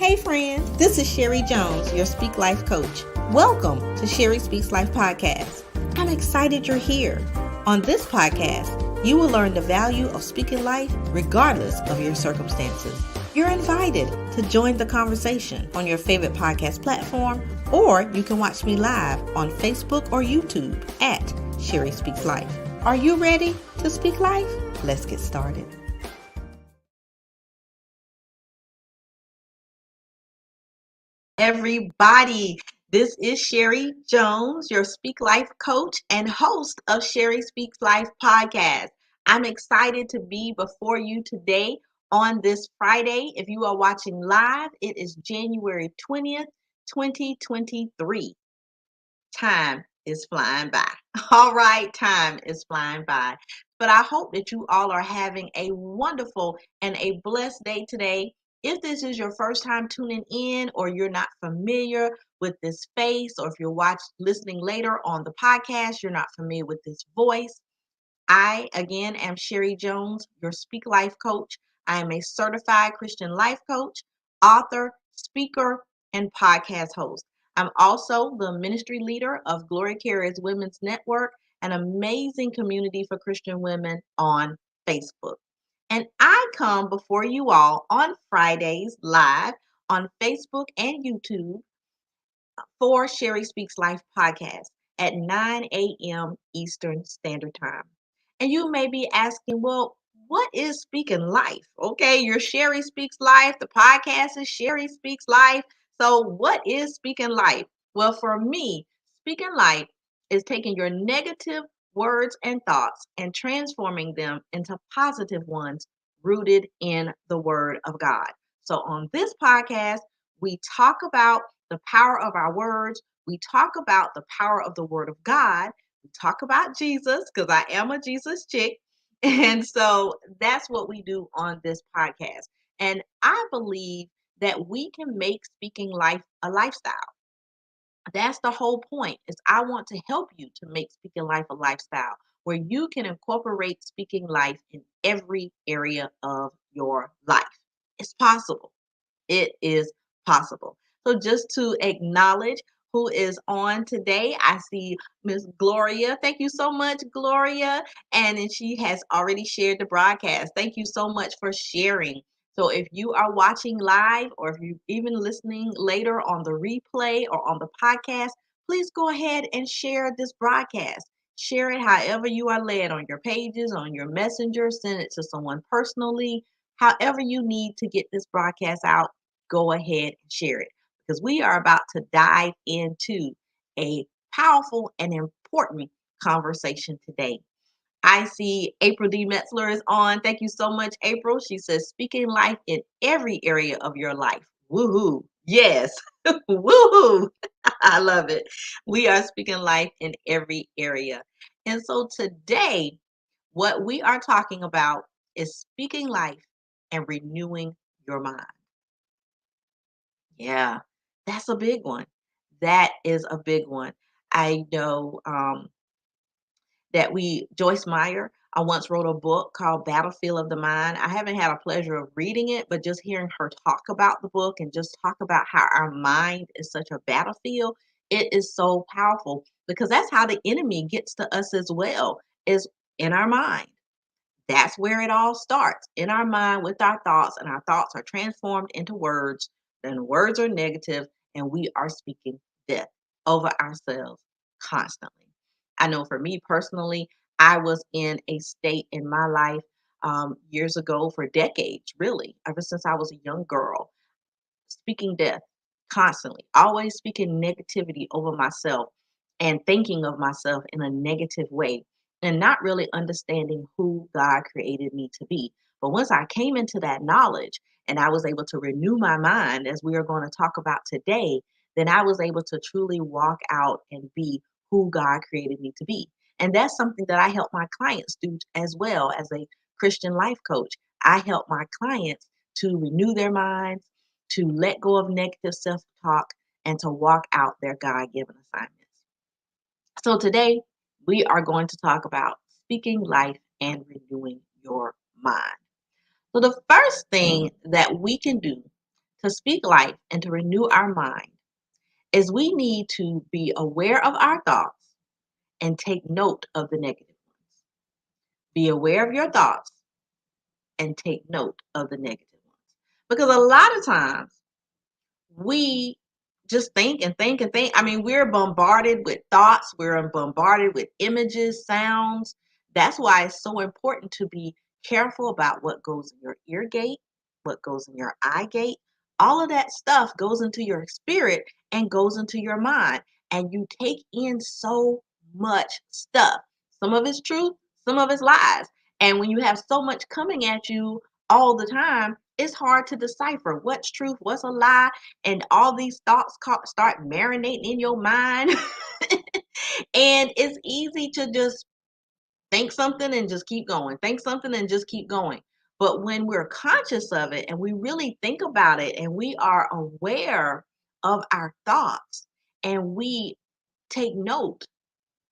Hey friends, this is Sherry Jones, your Speak Life coach. Welcome to Sherry Speaks Life podcast. I'm excited you're here. On this podcast, you will learn the value of speaking life regardless of your circumstances. You're invited to join the conversation on your favorite podcast platform, or you can watch me live on Facebook or YouTube at Sherry Speaks Life. Are you ready to speak life? Let's get started. Everybody, this is Sherry Jones, your Speak Life coach and host of Sherry Speaks Life podcast. I'm excited to be before you today on this Friday. If you are watching live, it is January 20th, 2023. Time is flying by. All right, time is flying by. But I hope that you all are having a wonderful and a blessed day today. If this is your first time tuning in, or you're not familiar with this face, or if you're listening later on the podcast, you're not familiar with this voice, I, again, am Sherry Jones, your Speak Life coach. I am a certified Christian life coach, author, speaker, and podcast host. I'm also the ministry leader of Glory Carriers Women's Network, an amazing community for Christian women on Facebook. And I come before you all on Fridays live on Facebook and YouTube for Sherry Speaks Life podcast at 9 a.m. Eastern Standard Time. And you may be asking, well, what is Speaking Life? Okay, your Sherry Speaks Life. The podcast is Sherry Speaks Life. So what is Speaking Life? Well, for me, Speaking Life is taking your negative words and thoughts and transforming them into positive ones rooted in the Word of God. So on this podcast, we talk about the power of our words. We talk about the power of the Word of God. We talk about Jesus, because I am a Jesus chick. And so that's what we do on this podcast. And I believe that we can make speaking life a lifestyle. That's the whole point, is I want to help you to make speaking life a lifestyle where you can incorporate speaking life in every area of your life. It's possible. It is possible. So just to acknowledge who is on today, I see Miss Gloria. Thank you so much, Gloria. And then she has already shared the broadcast. Thank you so much for sharing. So if you are watching live, or if you're even listening later on the replay or on the podcast, please go ahead and share this broadcast. Share it however you are led, on your pages, on your messenger, send it to someone personally. However you need to get this broadcast out, go ahead and share it, because we are about to dive into a powerful and important conversation today. I see April D. Metzler is on. Thank you so much, April. She says, speaking life in every area of your life. Woohoo. Yes. Woohoo. I love it. We are speaking life in every area. And so today, what we are talking about is speaking life and renewing your mind. Yeah, that's a big one. That is a big one. I know Joyce Meyer, I once wrote a book called Battlefield of the Mind. I haven't had a pleasure of reading it, but just hearing her talk about the book and just talk about how our mind is such a battlefield, it is so powerful, because that's how the enemy gets to us as well, is in our mind. That's where it all starts, in our mind with our thoughts, and our thoughts are transformed into words. Then words are negative, and we are speaking death over ourselves constantly. I know for me personally, I was in a state in my life years ago, for decades, really, ever since I was a young girl, speaking death constantly, always speaking negativity over myself and thinking of myself in a negative way, and not really understanding who God created me to be. But once I came into that knowledge and I was able to renew my mind, as we are going to talk about today, then I was able to truly walk out and be who God created me to be. And that's something that I help my clients do as well. As a Christian life coach, I help my clients to renew their minds, to let go of negative self-talk, and to walk out their God-given assignments. So today, we are going to talk about speaking life and renewing your mind. So the first thing that we can do to speak life and to renew our mind is we need to be aware of our thoughts and take note of the negative ones. Be aware of your thoughts and take note of the negative ones. Because a lot of times we just think and think and think. I mean, we're bombarded with thoughts, we're bombarded with images, sounds. That's why it's so important to be careful about what goes in your ear gate, what goes in your eye gate. All of that stuff goes into your spirit and goes into your mind. And you take in so much stuff. Some of it's truth, some of it's lies. And when you have so much coming at you all the time, it's hard to decipher what's truth, what's a lie, and all these thoughts start marinating in your mind. And it's easy to just think something and just keep going, think something and just keep going. But when we're conscious of it and we really think about it and we are aware of our thoughts and we take note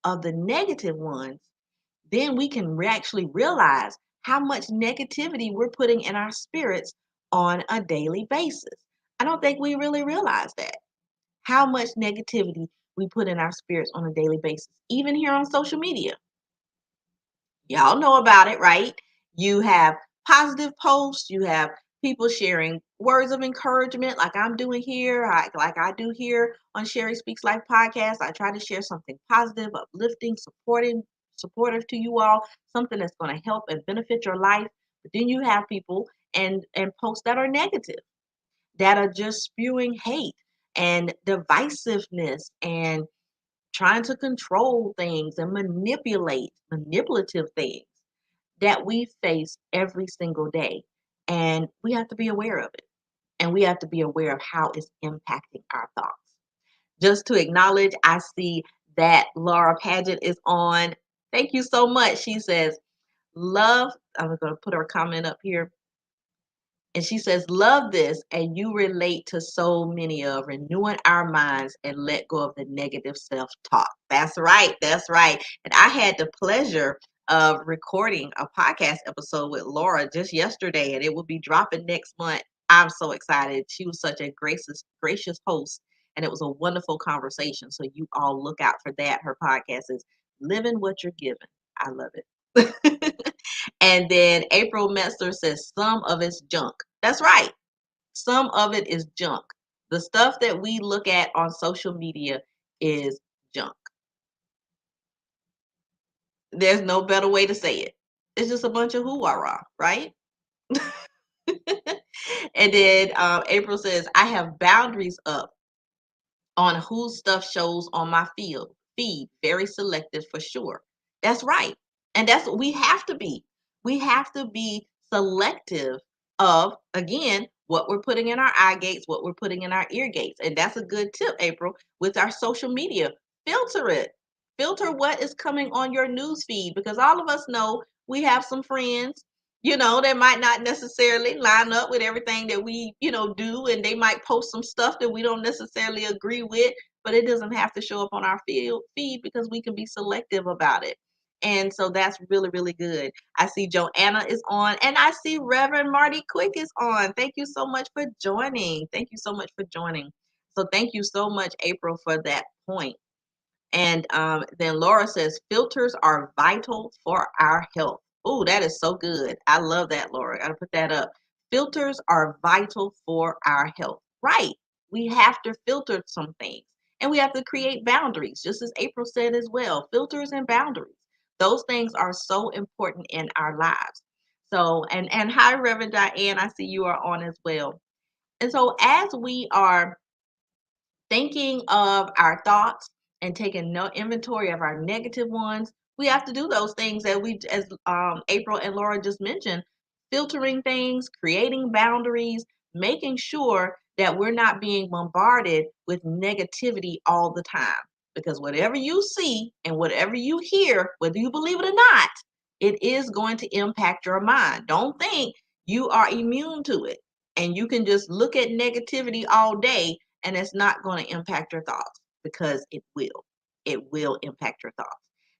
of the negative ones, then we can actually realize how much negativity we're putting in our spirits on a daily basis. I don't think we really realize that, how much negativity we put in our spirits on a daily basis, even here on social media. Y'all know about it, right? You have positive posts, you have people sharing words of encouragement like I'm doing here, like I do here on Sherry Speaks Life podcast. I try to share something positive, uplifting, supportive to you all, something that's going to help and benefit your life. But then you have people and posts that are negative, that are just spewing hate and divisiveness and trying to control things and manipulative things that we face every single day. And we have to be aware of it. And we have to be aware of how it's impacting our thoughts. Just to acknowledge, I see that Laura Paget is on. Thank you so much. She says, love, I'm going to put her comment up here. And she says, love this, and you relate to so many of renewing our minds and let go of the negative self-talk. That's right. That's right. And I had the pleasure of recording a podcast episode with Laura just yesterday, and it will be dropping next month. I'm so excited. She was such a gracious host, and it was a wonderful conversation. So you all look out for that. Her podcast is Living What You're Given. I love it. And then April Metzler says some of it's junk. That's right. Some of it is junk. The stuff that we look at on social media is junk. There's no better way to say it. It's just a bunch of hoo-rah, right? And then April says, I have boundaries up on whose stuff shows on my feed. Very selective for sure. That's right. And that's what we have to be. We have to be selective of, again, what we're putting in our eye gates, what we're putting in our ear gates. And that's a good tip, April, with our social media. Filter it. Filter what is coming on your news feed, because all of us know we have some friends, that might not necessarily line up with everything that we, do. And they might post some stuff that we don't necessarily agree with, but it doesn't have to show up on our feed because we can be selective about it. And so that's really, really good. I see Joanna is on, and I see Reverend Marty Quick is on. Thank you so much for joining. Thank you so much for joining. So thank you so much, April, for that point. And then Laura says, filters are vital for our health. Oh, that is so good. I love that, Laura. Got to put that up. Filters are vital for our health. Right. We have to filter some things, and we have to create boundaries, just as April said as well. Filters and boundaries. Those things are so important in our lives. So, and hi, Reverend Diane. I see you are on as well. And so as we are thinking of our thoughts and taking no inventory of our negative ones, we have to do those things that as April and Laura just mentioned, filtering things, creating boundaries, making sure that we're not being bombarded with negativity all the time. Because whatever you see and whatever you hear, whether you believe it or not, it is going to impact your mind. Don't think you are immune to it and you can just look at negativity all day and it's not going to impact your thoughts, because it will. It will impact your thoughts.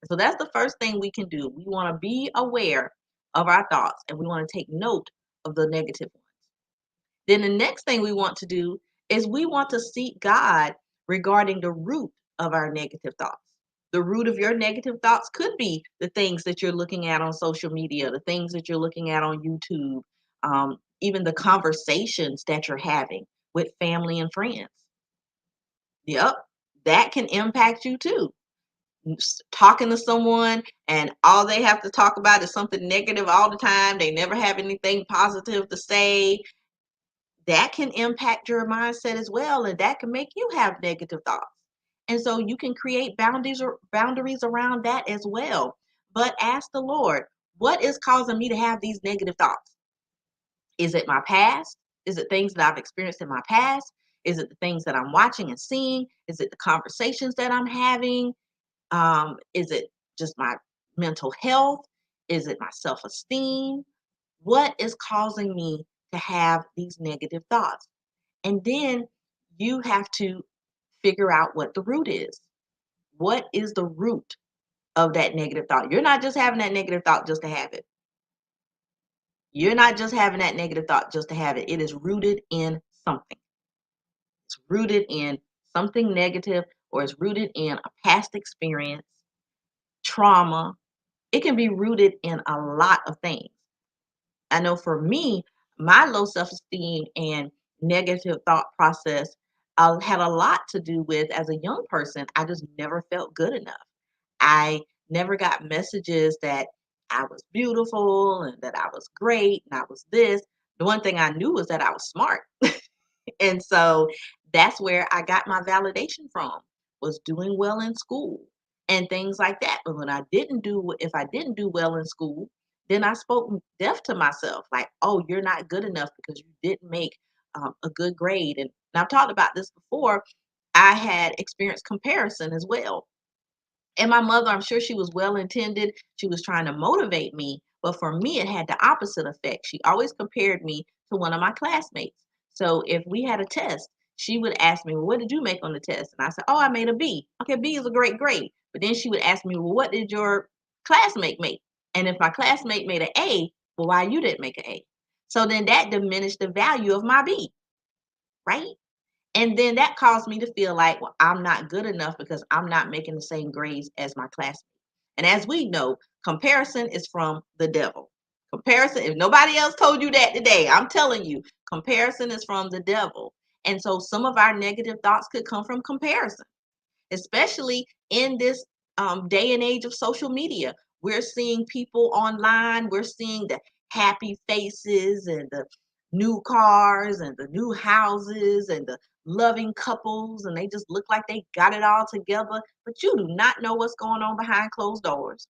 So that's the first thing we can do. We want to be aware of our thoughts and we want to take note of the negative ones. Then the next thing we want to do is we want to seek God regarding the root of our negative thoughts. The root of your negative thoughts could be the things that you're looking at on social media, the things that you're looking at on YouTube, even the conversations that you're having with family and friends. Yep, that can impact you too. Talking to someone and all they have to talk about is something negative all the time. They never have anything positive to say. That can impact your mindset as well, and that can make you have negative thoughts. And so you can create boundaries around that as well. But ask the Lord, what is causing me to have these negative thoughts? Is it my past? Is it things that I've experienced in my past? Is it the things that I'm watching and seeing? Is it the conversations that I'm having? Is it just my mental health? Is it my self-esteem? What is causing me to have these negative thoughts? And then you have to figure out what the root is. What is the root of that negative thought? You're not just having that negative thought just to have it. You're not just having that negative thought just to have it. It is rooted in something. It's rooted in something negative, or it's rooted in a past experience, trauma. It can be rooted in a lot of things. I know for me, my low self-esteem and negative thought process had a lot to do with, as a young person, I just never felt good enough. I never got messages that I was beautiful and that I was great and I was this. The one thing I knew was that I was smart. And so that's where I got my validation from, was doing well in school and things like that. But when I didn't do, if I didn't do well in school, then I spoke death to myself, like, oh, you're not good enough because you didn't make a good grade. And I've talked about this before. I had experienced comparison as well. And my mother, I'm sure she was well intended. She was trying to motivate me. But for me, it had the opposite effect. She always compared me to one of my classmates. So if we had a test, she would ask me, well, what did you make on the test? And I said, oh, I made a B. Okay, B is a great grade. But then she would ask me, well, what did your classmate make? And if my classmate made an A, well, why you didn't make an A? So then that diminished the value of my B, right? And then that caused me to feel like, well, I'm not good enough because I'm not making the same grades as my classmates. And as we know, comparison is from the devil. Comparison, if nobody else told you that today, I'm telling you, comparison is from the devil. And so some of our negative thoughts could come from comparison, especially in this day and age of social media. We're seeing people online, we're seeing the happy faces and the new cars and the new houses and the loving couples, and they just look like they got it all together, but you do not know what's going on behind closed doors.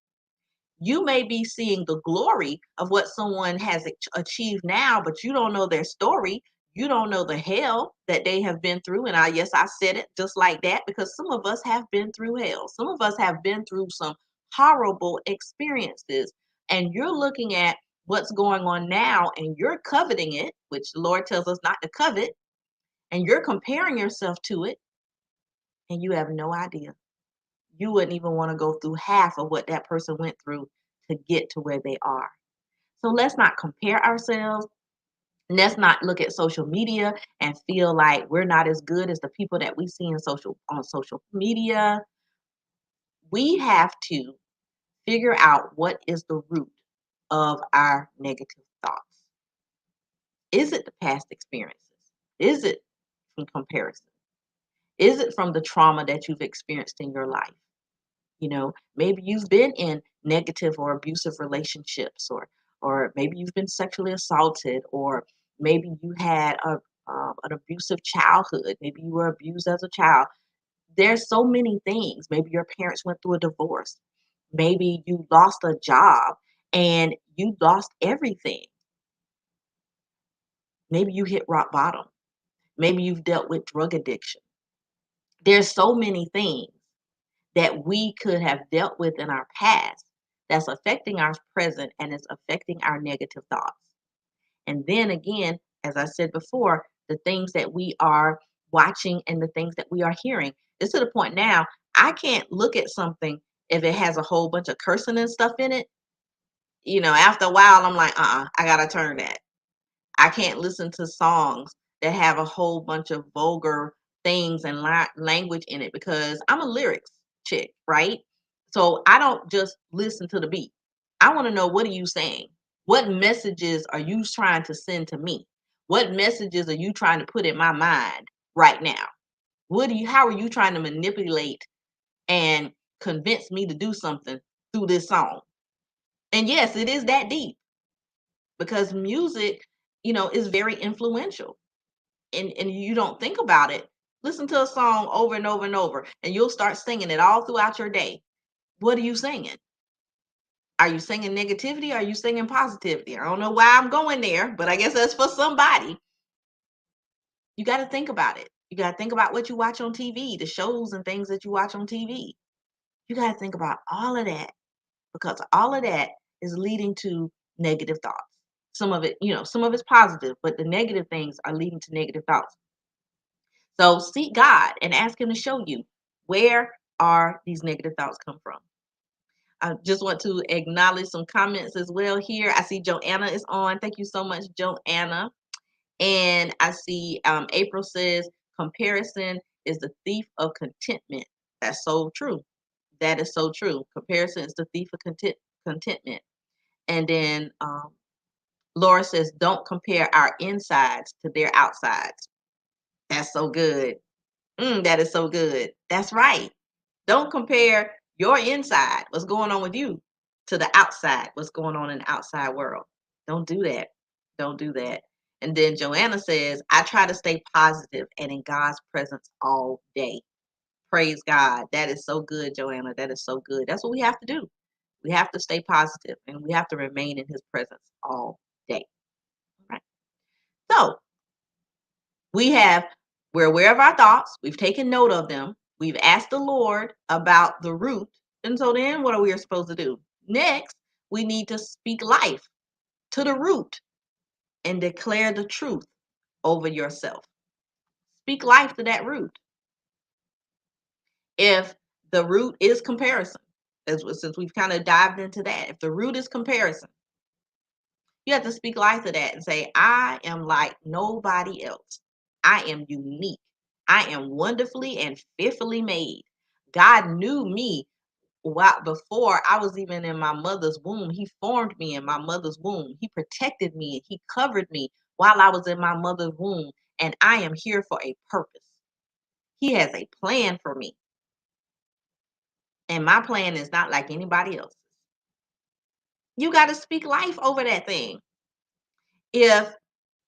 You may be seeing the glory of what someone has achieved now, but you don't know their story. You don't know the hell that they have been through. And yes, I said it just like that, because some of us have been through hell. Some of us have been through some horrible experiences. And you're looking at what's going on now and you're coveting it, which the Lord tells us not to covet, and you're comparing yourself to it, and you have no idea. You wouldn't even want to go through half of what that person went through to get to where they are. So let's not compare ourselves. Let's not look at social media and feel like we're not as good as the people that we see in on social media. We have to figure out what is the root of our negative thoughts. Is it the past experiences? Is it from comparison? Is it from the trauma that you've experienced in your life? Maybe you've been in negative or abusive relationships, or maybe you've been sexually assaulted, or maybe you had an abusive childhood. Maybe you were abused as a child. There's so many things. Maybe your parents went through a divorce. Maybe you lost a job and you lost everything. Maybe you hit rock bottom. Maybe you've dealt with drug addiction. There's so many things that we could have dealt with in our past that's affecting our present and is affecting our negative thoughts. And then again, as I said before, the things that we are watching and the things that we are hearing. It's to the point now, I can't look at something if it has a whole bunch of cursing and stuff in it. After a while, I'm like, I gotta turn that. I can't listen to songs that have a whole bunch of vulgar things and language in it because I'm a lyrics chick, right? So I don't just listen to the beat. I want to know, what are you saying? What messages are you trying to send to me? What messages are you trying to put in my mind right now? How are you trying to manipulate and convince me to do something through this song? And yes, it is that deep because music, is very influential. And you don't think about it. Listen to a song over and over and over, and you'll start singing it all throughout your day. What are you singing? Are you singing negativity? Are you singing positivity? I don't know why I'm going there, but I guess that's for somebody. You got to think about it. You got to think about what you watch on TV, the shows and things that you watch on TV. You got to think about all of that because all of that is leading to negative thoughts. Some of it, some of it's positive, but the negative things are leading to negative thoughts. So seek God and ask Him to show you, where are these negative thoughts come from. I just want to acknowledge some comments as well here. I see Joanna is on. Thank you so much, Joanna. And I see April says, comparison is the thief of contentment. That's so true. That is so true. Comparison is the thief of contentment. And then Laura says, don't compare our insides to their outsides. That's so good. That is so good. That's right. Don't compare your inside, what's going on with you, to the outside, what's going on in the outside world. Don't do that. Don't do that. And then Joanna says, I try to stay positive and in God's presence all day. Praise God. That is so good, Joanna. That is so good. That's what we have to do. We have to stay positive and we have to remain in His presence all day. Right? So we're aware of our thoughts. We've taken note of them. We've asked the Lord about the root. And so then what are we supposed to do? Next, we need to speak life to the root and declare the truth over yourself. Speak life to that root. If the root is comparison, since we've kind of dived into that, if the root is comparison, you have to speak life to that and say, I am like nobody else. I am unique. I am wonderfully and fearfully made. God knew me before I was even in my mother's womb. He formed me in my mother's womb. He protected me. He covered me while I was in my mother's womb. And I am here for a purpose. He has a plan for me. And my plan is not like anybody else's. You got to speak life over that thing. If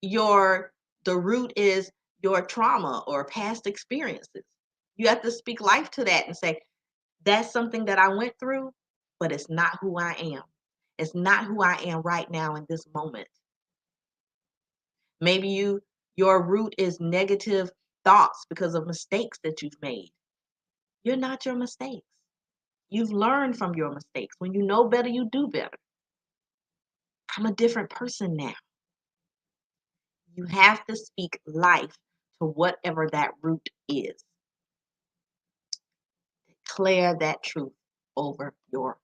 the root is your trauma or past experiences, you have to speak life to that and say, that's something that I went through, but it's not who I am. It's not who I am right now in this moment. Maybe your root is negative thoughts because of mistakes that you've made. You're not your mistakes. You've learned from your mistakes. When you know better, you do better. I'm a different person now. You have to speak life to whatever that root is. Declare that truth over yourself.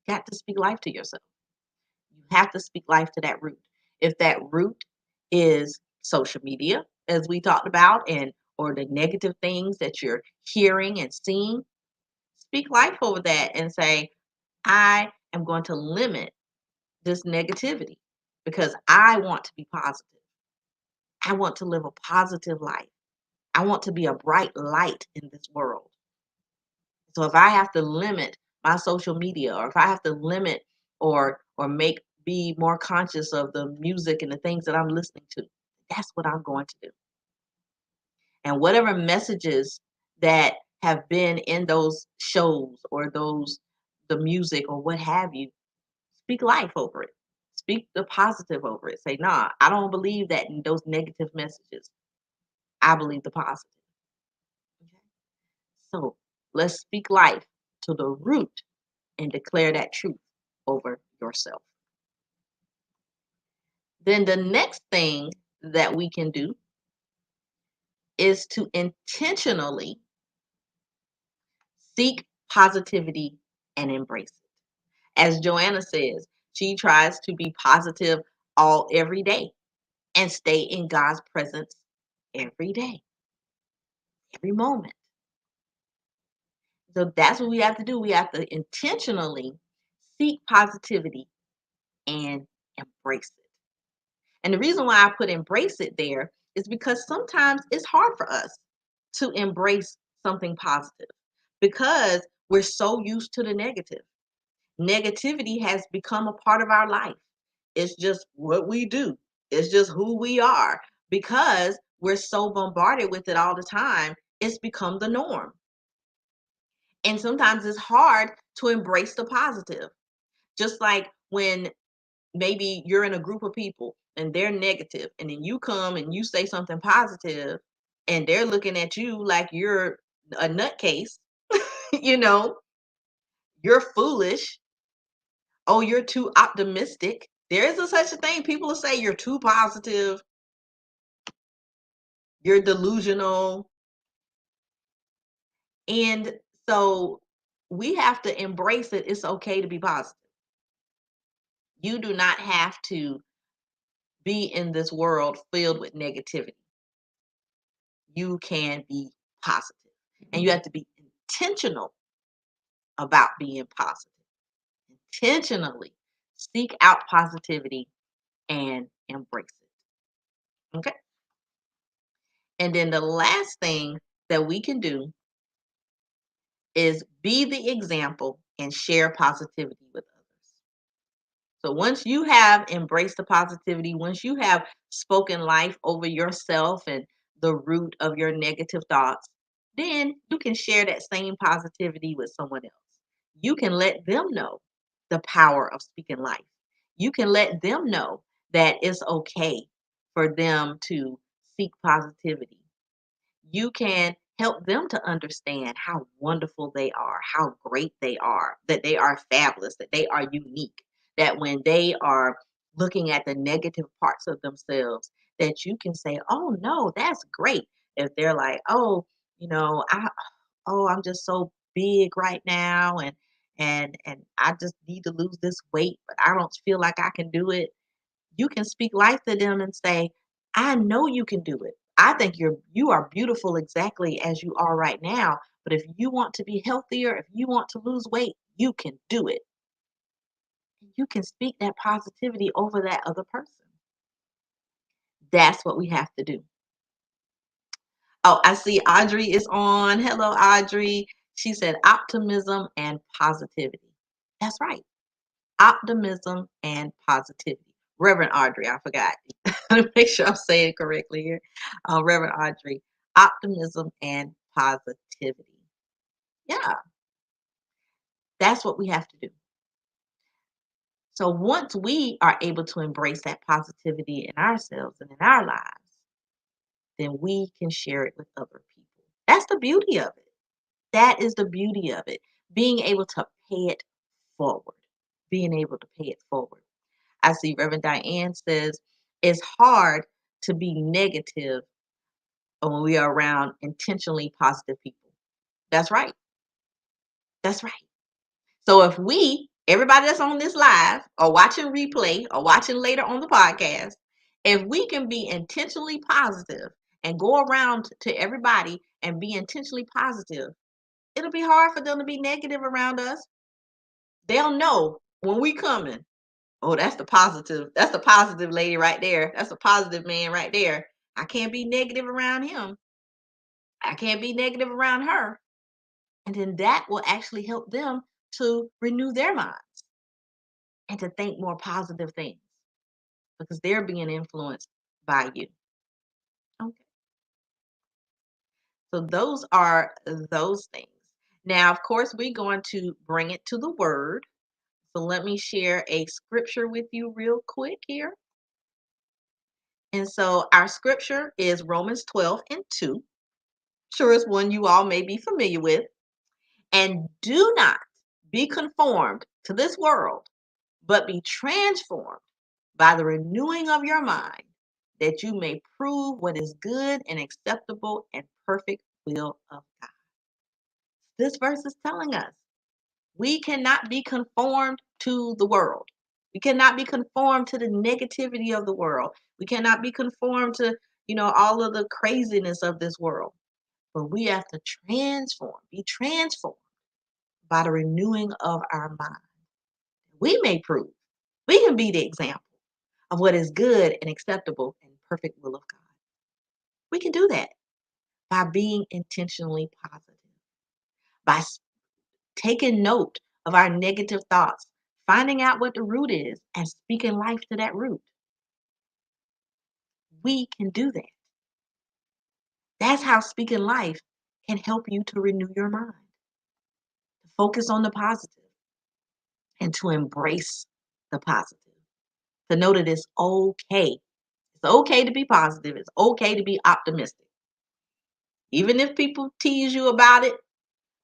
You got to speak life to yourself. You have to speak life to that root. If that root is social media, as we talked about, or the negative things that you're hearing and seeing, speak life over that and say, I am going to limit this negativity because I want to be positive. I want to live a positive life. I want to be a bright light in this world. So if I have to limit my social media, or if I have to limit or be more conscious of the music and the things that I'm listening to, that's what I'm going to do. And whatever messages that have been in those shows or the music or what have you, speak life over it. Speak the positive over it. Say, nah, I don't believe that in those negative messages. I believe the positive. Okay? So let's speak life to the root and declare that truth over yourself. Then the next thing that we can do is to intentionally seek positivity and embrace it. As Joanna says, she tries to be positive all every day and stay in God's presence every day, every moment. So that's what we have to do. We have to intentionally seek positivity and embrace it. And the reason why I put embrace it there is because sometimes it's hard for us to embrace something positive because we're so used to the negative. Negativity has become a part of our life. It's just what we do. It's just who we are because we're so bombarded with it all the time. It's become the norm. And sometimes it's hard to embrace the positive. Just like when maybe you're in a group of people and they're negative, and then you come and you say something positive, and they're looking at you like you're a nutcase, you know, you're foolish. Oh, you're too optimistic. There is a such a thing. People will say you're too positive, you're delusional. And so we have to embrace it. It's okay to be positive. You do not have to be in this world filled with negativity. You can be positive. And you have to be intentional about being positive. Intentionally seek out positivity and embrace it. Okay. And then the last thing that we can do is be the example and share positivity with others. So once you have embraced the positivity, once you have spoken life over yourself and the root of your negative thoughts, then you can share that same positivity with someone else. You can let them know the power of speaking life. You can let them know that it's okay for them to seek positivity. You can help them to understand how wonderful they are, how great they are, that they are fabulous, that they are unique, that when they are looking at the negative parts of themselves, that you can say, "Oh no, that's great." If they're like, "Oh, I'm just so big right now and I just need to lose this weight, but I don't feel like I can do it." You can speak life to them and say, "I know you can do it. I think you are beautiful exactly as you are right now, but if you want to be healthier, if you want to lose weight, you can do it." You can speak that positivity over that other person. That's what we have to do. Oh, I see Audrey is on. Hello, Audrey. She said optimism and positivity. That's right. Optimism and positivity. Reverend Audrey, I forgot. Let me make sure I'm saying it correctly here. Reverend Audrey, optimism and positivity. Yeah, that's what we have to do. So once we are able to embrace that positivity in ourselves and in our lives, then we can share it with other people. That's the beauty of it. That is the beauty of it. Being able to pay it forward. Being able to pay it forward. I see Reverend Diane says it's hard to be negative when we are around intentionally positive people. That's right. That's right. So if everybody that's on this live or watching replay or watching later on the podcast, if we can be intentionally positive and go around to everybody and be intentionally positive, it'll be hard for them to be negative around us. They'll know when we coming. Oh, that's the positive. That's the positive lady right there. That's a positive man right there. I can't be negative around him. I can't be negative around her. And then that will actually help them to renew their minds and to think more positive things because they're being influenced by you. Okay. So those are those things. Now, of course, we're going to bring it to the word. So let me share a scripture with you real quick here. And so our scripture is Romans 12:2. Sure, it's one you all may be familiar with. And do not be conformed to this world, but be transformed by the renewing of your mind, that you may prove what is good and acceptable and perfect will of God. This verse is telling us we cannot be conformed to the world. We cannot be conformed to the negativity of the world. We cannot be conformed to, all of the craziness of this world. But we have to be transformed by the renewing of our mind. We may prove, we can be the example of what is good and acceptable and perfect will of God. We can do that by being intentionally positive, by taking note of our negative thoughts, finding out what the root is, and speaking life to that root. We can do that. That's how speaking life can help you to renew your mind, to focus on the positive, and to embrace the positive, to know that it's okay. It's okay to be positive. It's okay to be optimistic. Even if people tease you about it,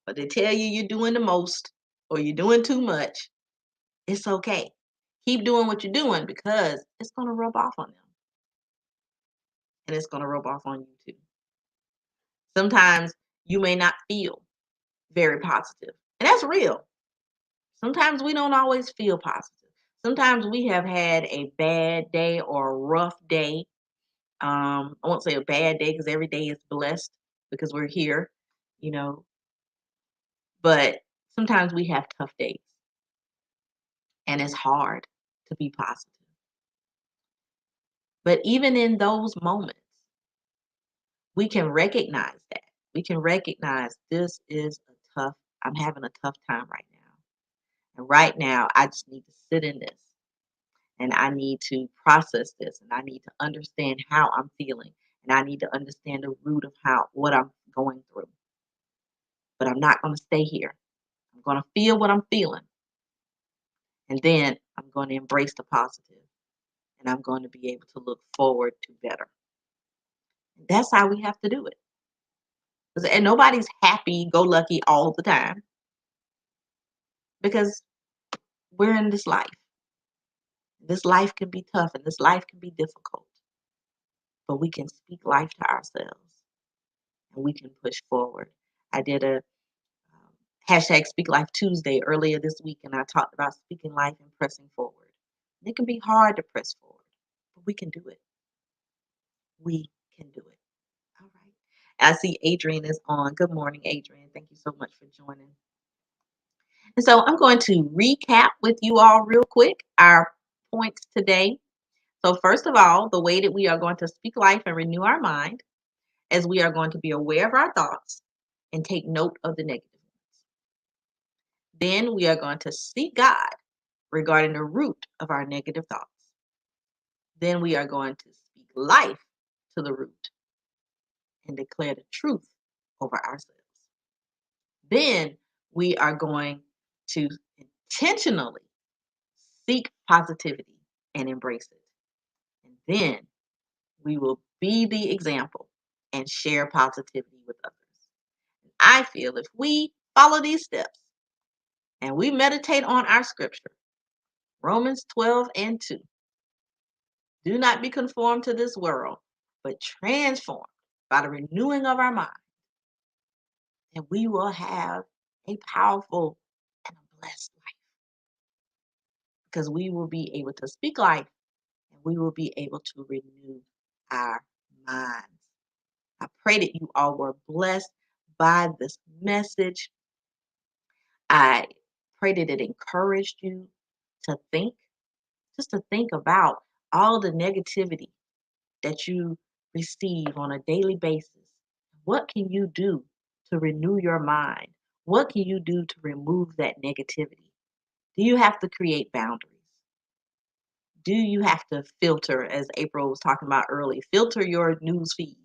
or they tell you you're doing the most or you're doing too much, it's okay. Keep doing what you're doing because it's going to rub off on them and it's going to rub off on you too. Sometimes you may not feel very positive, and that's real. Sometimes we don't always feel positive. Sometimes we have had a bad day or a rough day. I won't say a bad day because every day is blessed because we're here, you know, but sometimes we have tough days and it's hard to be positive. But even in those moments, we can recognize that. We can recognize this is I'm having a tough time right now. And right now, I just need to sit in this and I need to process this and I need to understand how I'm feeling and I need to understand the root of what I'm going through. But I'm not going to stay here. I'm going to feel what I'm feeling. And then I'm going to embrace the positive and I'm going to be able to look forward to better. That's how we have to do it. And nobody's happy go lucky all the time because we're in this life. This life can be tough and this life can be difficult, but we can speak life to ourselves and we can push forward. I did a hashtag Speak Life Tuesday earlier this week, and I talked about speaking life and pressing forward. And it can be hard to press forward, but we can do it. We can do it. All right. I see Adrian is on. Good morning, Adrian. Thank you so much for joining. And so I'm going to recap with you all real quick our points today. So first of all, the way that we are going to speak life and renew our mind as we are going to be aware of our thoughts and take note of the negative ones. Then we are going to seek God regarding the root of our negative thoughts. Then we are going to speak life to the root and declare the truth over ourselves. Then we are going to intentionally seek positivity and embrace it. And then we will be the example and share positivity with others. I feel if we follow these steps and we meditate on our scripture, Romans 12:2, do not be conformed to this world, but transformed by the renewing of our mind, and we will have a powerful and a blessed life because we will be able to speak life and we will be able to renew our minds. I pray that you all were blessed by this message. I pray that it encouraged you to think, just to think about all the negativity that you receive on a daily basis. What can you do to renew your mind? What can you do to remove that negativity? Do you have to create boundaries? Do you have to filter, as April was talking about earlier, filter your news feed?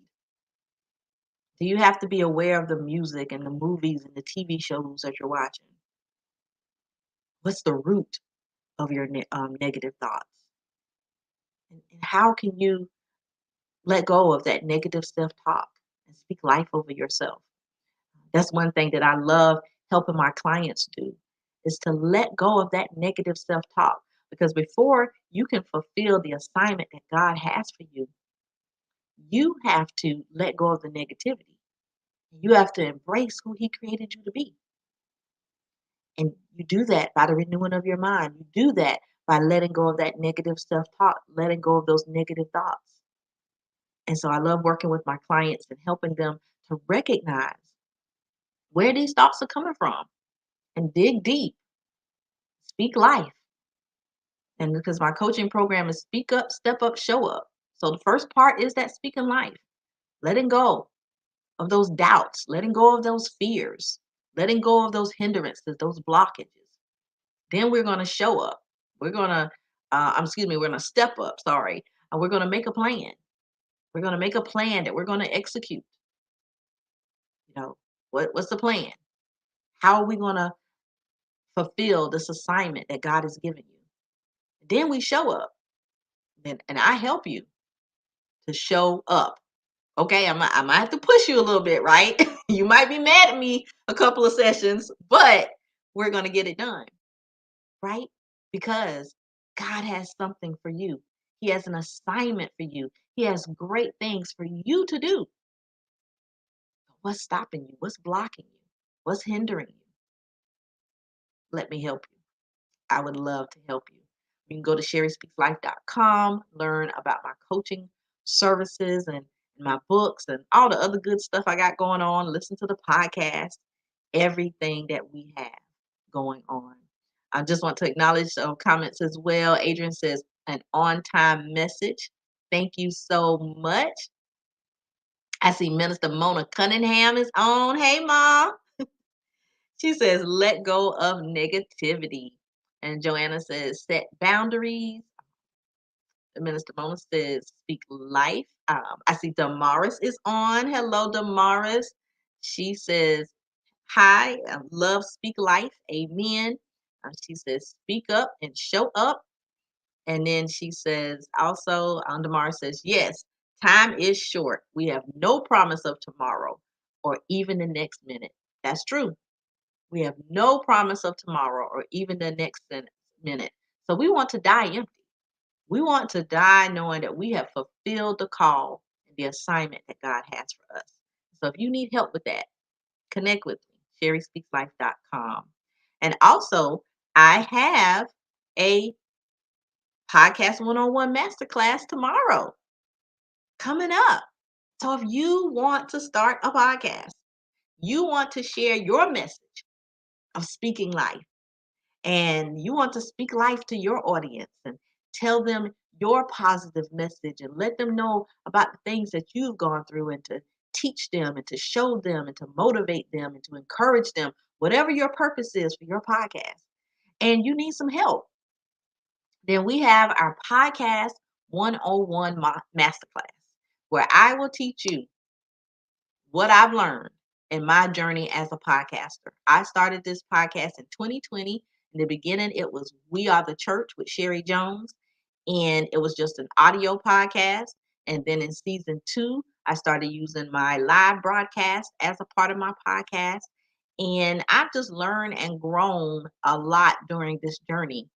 Do you have to be aware of the music and the movies and the TV shows that you're watching? What's the root of your negative thoughts? And how can you let go of that negative self-talk and speak life over yourself? That's one thing that I love helping my clients do is to let go of that negative self-talk. Because before you can fulfill the assignment that God has for you, you have to let go of the negativity. You have to embrace who He created you to be. And you do that by the renewing of your mind. You do that by letting go of that negative self-talk, letting go of those negative thoughts. And so I love working with my clients and helping them to recognize where these thoughts are coming from and dig deep, speak life. And because my coaching program is speak up, step up, show up. So the first part is that speaking life, letting go of those doubts, letting go of those fears, letting go of those hindrances, those blockages. Then we're going to show up. We're going to, we're going to step up, sorry. And we're going to make a plan. We're going to make a plan that we're going to execute. You know, what's the plan? How are we going to fulfill this assignment that God has given you? Then we show up. And I help you to show up. Okay, I might have to push you a little bit, right? You might be mad at me a couple of sessions, but we're going to get it done, right? Because God has something for you. He has an assignment for you. He has great things for you to do. What's stopping you? What's blocking you? What's hindering you? Let me help you. I would love to help you. You can go to sherryspeakslife.com, learn about my coaching services and my books and all the other good stuff I got going on. Listen to the podcast, everything that we have going on. I just want to acknowledge some comments as well. Adrian says, an on-time message. Thank you so much. I see Minister Mona Cunningham is on. Hey, Mom. She says, let go of negativity. And Joanna says, set boundaries. Minister Mona says, speak life. I see Damaris is on. Hello, Damaris. She says, hi, love, speak life. Amen. She says, speak up and show up. And then she says, also, Damaris says, yes, time is short. We have no promise of tomorrow or even the next minute. That's true. We have no promise of tomorrow or even the next minute. So we want to die empty. We want to die knowing that we have fulfilled the call and the assignment that God has for us. So if you need help with that, connect with me, sherryspeakslife.com. And also, I have a podcast one-on-one masterclass tomorrow coming up. So if you want to start a podcast, you want to share your message of speaking life, and you want to speak life to your audience and tell them your positive message and let them know about the things that you've gone through and to teach them and to show them and to motivate them and to encourage them, whatever your purpose is for your podcast, and you need some help, then we have our podcast 101 masterclass where I will teach you what I've learned in my journey as a podcaster. I started this podcast in 2020. In the beginning, it was We Are the Church with Sherry Jones, and it was just an audio podcast. And then in season 2, I started using my live broadcast as a part of my podcast. And I've just learned and grown a lot during this journey.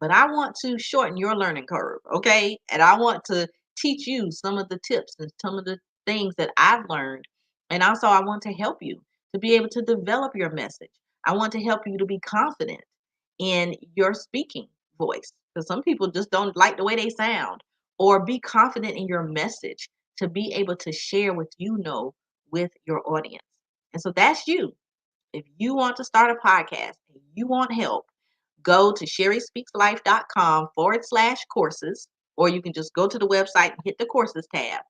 But I want to shorten your learning curve, okay? And I want to teach you some of the tips and some of the things that I've learned. And also, I want to help you to be able to develop your message. I want to help you to be confident in your speaking voice, because some people just don't like the way they sound, or be confident in your message to be able to share what you know with your audience. And so that's you. If you want to start a podcast and you want help, go to sherryspeakslife.com/courses, or you can just go to the website and hit the courses tab,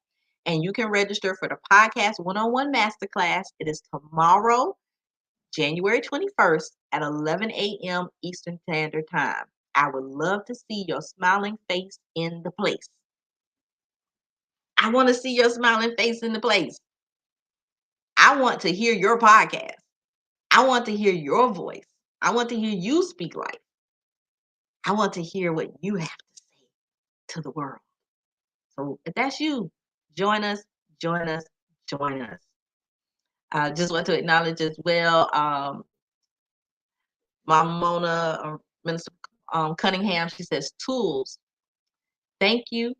and you can register for the podcast one-on-one masterclass. It is tomorrow, January 21st at 11 a.m. Eastern Standard Time. I would love to see your smiling face in the place. I want to see your smiling face in the place. I want to hear your podcast. I want to hear your voice. I want to hear you speak life. I want to hear what you have to say to the world. So if that's you, join us, join us, join us. I just want to acknowledge as well, Mama Mona, Minister Cunningham, she says, tools. Thank you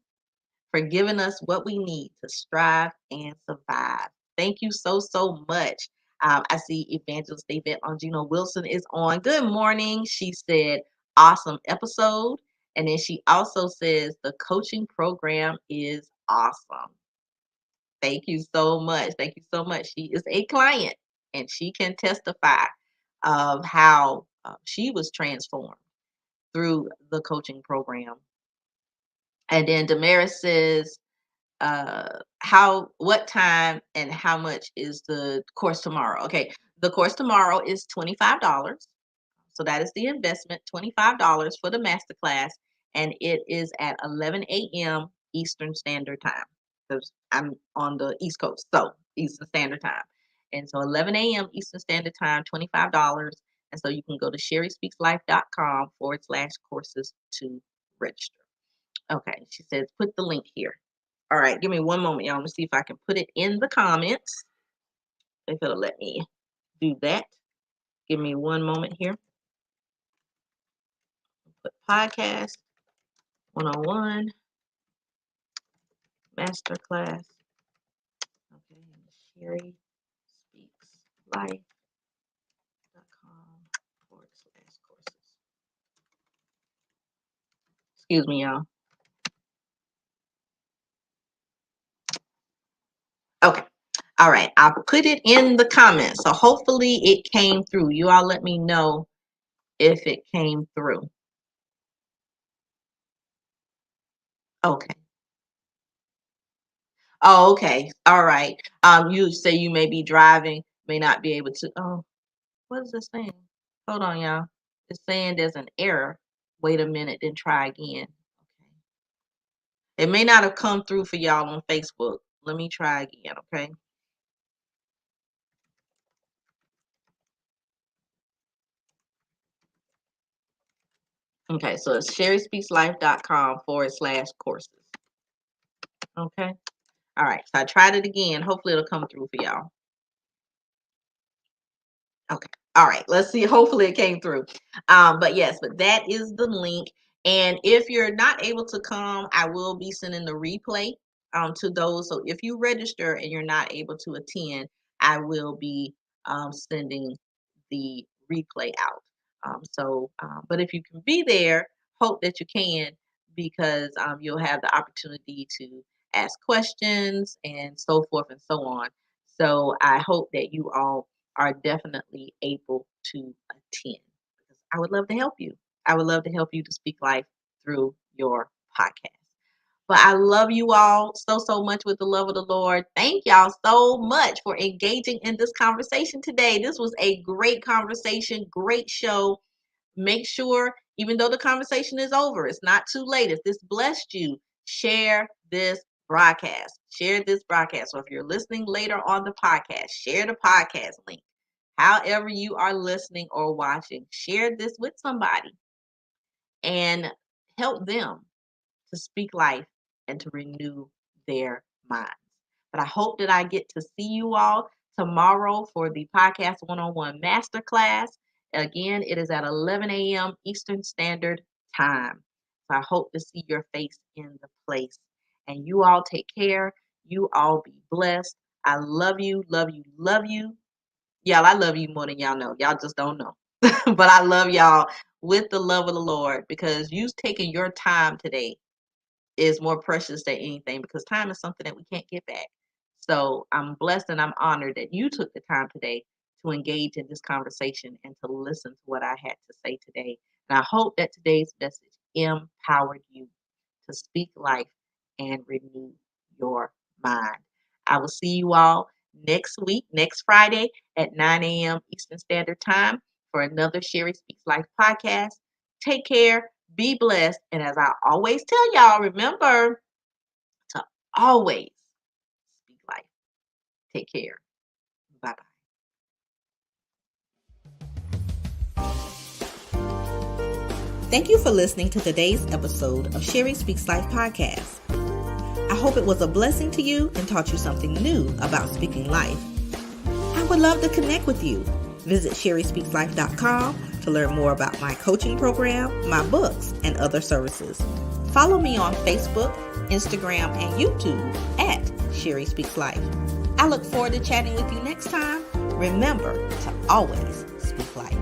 for giving us what we need to strive and survive. Thank you so, so much. I see Evangelist David Angino Wilson is on. Good morning. She said, awesome episode. And then she also says the coaching program is awesome. Thank you so much. Thank you so much. She is a client and she can testify of how she was transformed through the coaching program. And then Damaris says, what time and how much is the course tomorrow? Okay, the course tomorrow is $25. So that is the investment, $25 for the masterclass, and it is at 11 a.m. Eastern Standard Time because I'm on the East Coast, so Eastern Standard Time. And so 11 a.m. Eastern Standard Time, $25. And so you can go to sherryspeakslife.com/courses to register. Okay, she says, put the link here. All right, give me one moment, y'all. Let me see if I can put it in the comments. If it'll let me do that. Give me one moment here. Put podcast 101 masterclass. Okay, Sherry Speaks Life.com/courses. Excuse me, y'all. Okay. All right. I'll put it in the comments. So hopefully it came through. You all let me know if it came through. Okay. Oh, okay. All right. You say you may be driving, may not be able to. Oh, what is this saying? Hold on, y'all. It's saying there's an error. Wait a minute, then try again. Okay. It may not have come through for y'all on Facebook. Let me try again, okay? Okay, so it's sherryspeakslife.com/courses. Okay. All right. So I tried it again. Hopefully it'll come through for y'all. Okay. All right. Let's see. Hopefully it came through. But yes, but that is the link. And if you're not able to come, I will be sending the replay to those. So if you register and you're not able to attend, I will be sending the replay out. But if you can be there, hope that you can because you'll have the opportunity to ask questions and so forth and so on. So I hope that you all are definitely able to attend because I would love to help you. I would love to help you to speak life through your podcast. But I love you all so much with the love of the Lord. Thank y'all so much for engaging in this conversation today. This was a great conversation, great show. Make sure, even though the conversation is over, it's not too late. If this blessed you, share this broadcast. Share this broadcast. So if you're listening later on the podcast, share the podcast link. However you are listening or watching, share this with somebody and help them to speak life and to renew their minds. But I hope that I get to see you all tomorrow for the Podcast 101 Masterclass. Again, it is at 11 a.m. Eastern Standard Time. So I hope to see your face in the place. And you all take care. You all be blessed. I love you, love you, love you. Y'all, I love you more than y'all know. Y'all just don't know. But I love y'all with the love of the Lord because you taking your time today is more precious than anything because time is something that we can't get back. So I'm blessed and I'm honored that you took the time today to engage in this conversation and to listen to what I had to say today. And I hope that today's message empowered you to speak life and renew your mind. I will see you all next week, next Friday at 9 a.m. Eastern Standard Time for another Sherry Speaks Life podcast. Take care. Be blessed. And as I always tell y'all, remember to always speak life. Take care. Bye-bye. Thank you for listening to today's episode of Sherry Speaks Life podcast. I hope it was a blessing to you and taught you something new about speaking life. I would love to connect with you. Visit sherryspeakslife.com to learn more about my coaching program, my books, and other services. Follow me on Facebook, Instagram, and YouTube at Sherry Speaks Life. I look forward to chatting with you next time. Remember to always speak life.